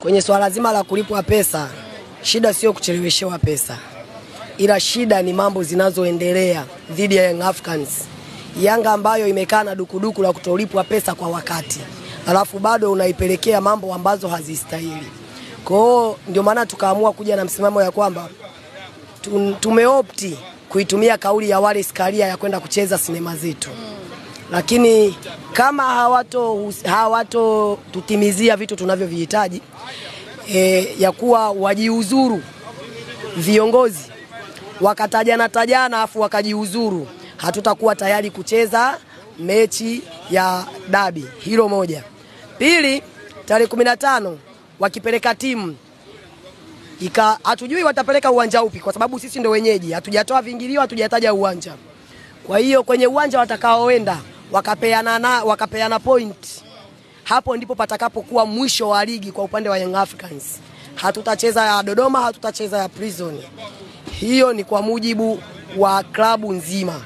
Kwenye swala zima la kulipwa pesa, shida sio kucheleweshewa pesa. Ila shida ni mambo zinazoendelea dhidi ya Young Africans. Yanga ambayo imekaa na dukuduku la kutolipwa pesa kwa wakati. Alafu bado unaipelekea mambo ambazo hazistahili. Kwa hiyo ndio maana tukaamua kuja na msimamo ya kwamba tumeopti kuitumia kauli ya Wallace Karia ya kwenda kucheza sinema zetu. Lakini kama hawato tutimizia vitu tunavyovihitaji, ya kuwa wajiuzuru viongozi wakatajana afu wakajiuzuru, hatutakuwa tayari kucheza mechi ya dabi. Hilo moja. Pili, tarehe 15 wakipeleka timu hatujui watapeleka uwanja upi kwa sababu sisi ndio wenyeji, hatujatoa vingilio, hatujataja uwanja. Kwa hiyo kwenye uwanja watakaoenda wakapeana point, hapo ndipo patakapokuwa mwisho wa ligi kwa upande wa Young Africans. Hatutacheza ya Dodoma, hatutacheza ya Prison. Hiyo ni kwa mujibu wa klabu nzima.